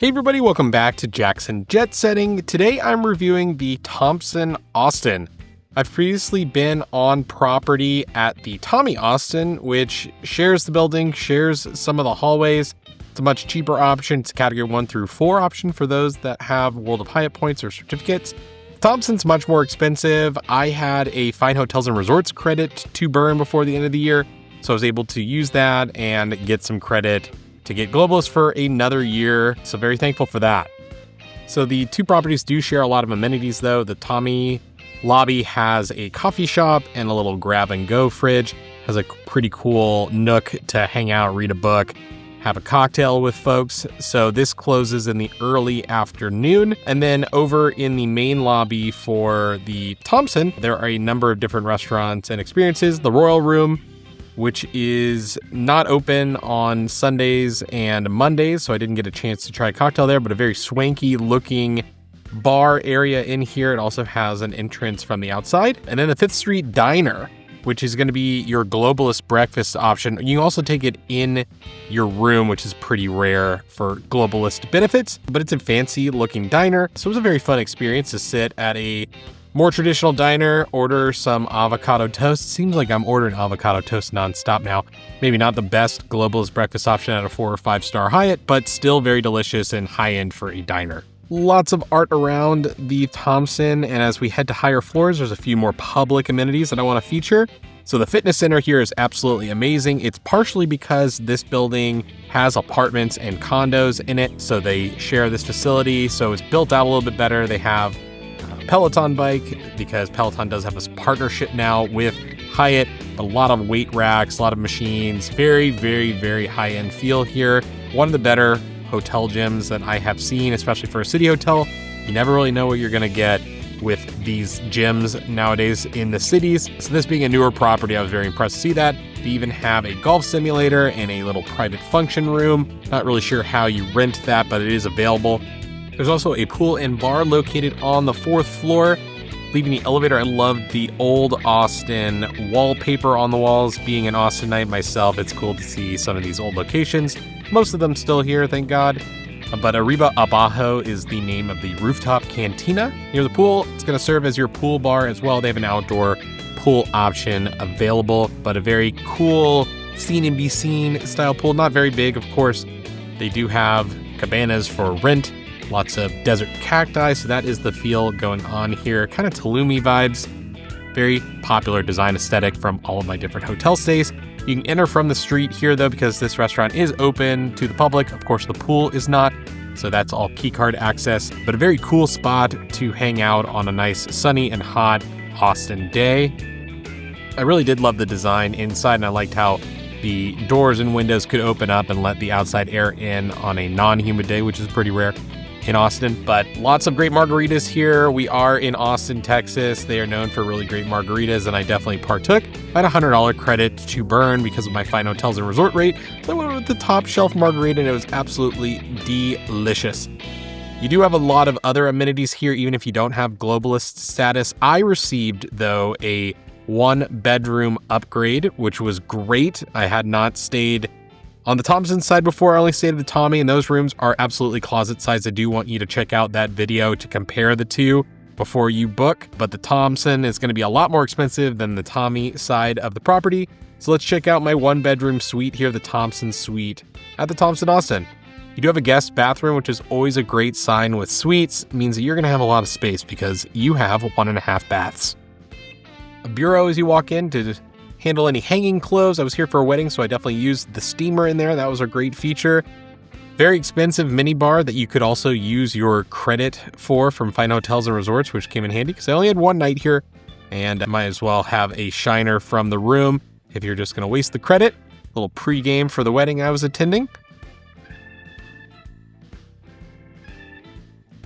Hey everybody, welcome back to Jackson Jetsetting. Today I'm reviewing the Thompson Austin. I've previously been on property at the Tommy Austin, which shares the building, shares some of the hallways. It's a much cheaper option. It's a category 1 through 4 option for those that have World of Hyatt points or certificates. Thompson's much more expensive. I had a Fine Hotels and Resorts credit to burn before the end of the year, so I was able to use that and get some credit to get Globalist for another year, so very thankful for that. So the two properties do share a lot of amenities though. The Tommy lobby has a coffee shop and a little grab-and-go fridge, has a pretty cool nook to hang out, read a book, have a cocktail with folks. So this closes in the early afternoon. And then over in the main lobby for the Thompson, there are a number of different restaurants and experiences. The Royal Room, which is not open on Sundays and Mondays, so I didn't get a chance to try a cocktail there, but a very swanky looking bar area in here. It also has an entrance from the outside. And then the 5th Street Diner, which is going to be your Globalist breakfast option. You can also take it in your room, which is pretty rare for Globalist benefits, but it's a fancy looking diner. So it was a very fun experience to sit at a more traditional diner, order some avocado toast. Seems like I'm ordering avocado toast nonstop now. Maybe not the best Globalist breakfast option at a 4 or 5 star Hyatt, but still very delicious and high end for a diner. Lots of art around the Thompson, and as we head to higher floors, there's a few more public amenities that I want to feature. So the fitness center here is absolutely amazing. It's partially because this building has apartments and condos in it, so they share this facility, so it's built out a little bit better. They have Peloton bike because Peloton does have this partnership now with Hyatt, but a lot of weight racks, a lot of machines, very, very, very high-end feel here. One of the better hotel gyms that I have seen, especially for a city hotel. You never really know what you're going to get with these gyms nowadays in the cities. So this being a newer property, I was very impressed to see that. They even have a golf simulator and a little private function room. Not really sure how you rent that, but it is available. There's also a pool and bar located on the 4th floor. Leaving the elevator, I love the old Austin wallpaper on the walls. Being an Austinite myself, it's cool to see some of these old locations. Most of them still here, thank God. But Arriba Abajo is the name of the rooftop cantina near the pool. It's going to serve as your pool bar as well. They have an outdoor pool option available, but a very cool seen and be seen style pool. Not very big, of course. They do have cabanas for rent. Lots of desert cacti, so that is the feel going on here. Kind of Tulum vibes. Very popular design aesthetic from all of my different hotel stays. You can enter from the street here though, because this restaurant is open to the public. Of course, the pool is not, so that's all keycard access, but a very cool spot to hang out on a nice sunny and hot Austin day. I really did love the design inside, and I liked how the doors and windows could open up and let the outside air in on a non-humid day, which is pretty rare in Austin. But lots of great margaritas here. We are in Austin, Texas. They are known for really great margaritas, and I definitely partook. I had a $100 credit to burn because of my Fine Hotels and Resort rate. So I went with the top shelf margarita, and it was absolutely delicious. You do have a lot of other amenities here, even if you don't have Globalist status. I received, though, a 1-bedroom upgrade, which was great. I had not stayed on the Thompson side before. I only stayed at the Tommy, and those rooms are absolutely closet size. I do want you to check out that video to compare the two before you book, but the Thompson is going to be a lot more expensive than the Tommy side of the property. So let's check out my 1-bedroom suite here, the Thompson suite at the Thompson Austin. You do have a guest bathroom, which is always a great sign with suites. It means that you're going to have a lot of space because you have 1.5 baths. A bureau as you walk in to handle any hanging clothes. I was here for a wedding, so I definitely used the steamer in there. That was a great feature. Very expensive mini bar that you could also use your credit for from Fine Hotels and Resorts, which came in handy because I only had one night here, and I might as well have a shiner from the room if you're just going to waste the credit. A little pregame for the wedding I was attending.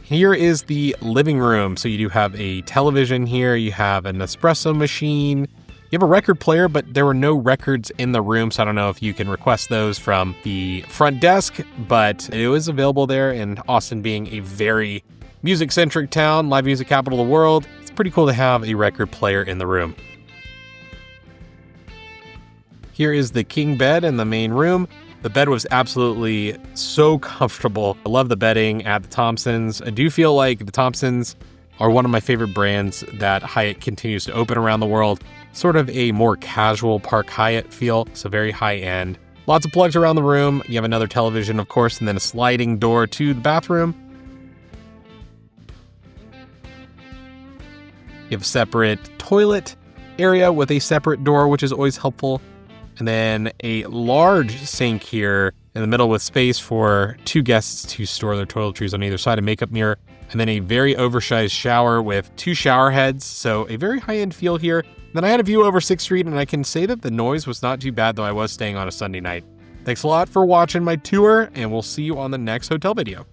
Here is the living room. So you do have a television here. You have an espresso machine. You have a record player, but there were no records in the room, so I don't know if you can request those from the front desk, but it was available there. And Austin being a very music-centric town, live music capital of the world, it's pretty cool to have a record player in the room. Here is the king bed in the main room. The bed was absolutely so comfortable. I love the bedding at the Thompsons. I do feel like the Thompsons are one of my favorite brands that Hyatt continues to open around the world. Sort of a more casual Park Hyatt feel, so very high end. Lots of plugs around the room. You have another television, of course, and then a sliding door to the bathroom. You have a separate toilet area with a separate door, which is always helpful. And then a large sink here in the middle with space for 2 guests to store their toiletries on either side, a makeup mirror, and then a very oversized shower with 2 shower heads. So a very high-end feel here. Then I had a view over 6th Street, and I can say that the noise was not too bad, though I was staying on a Sunday night. Thanks a lot for watching my tour, and we'll see you on the next hotel video.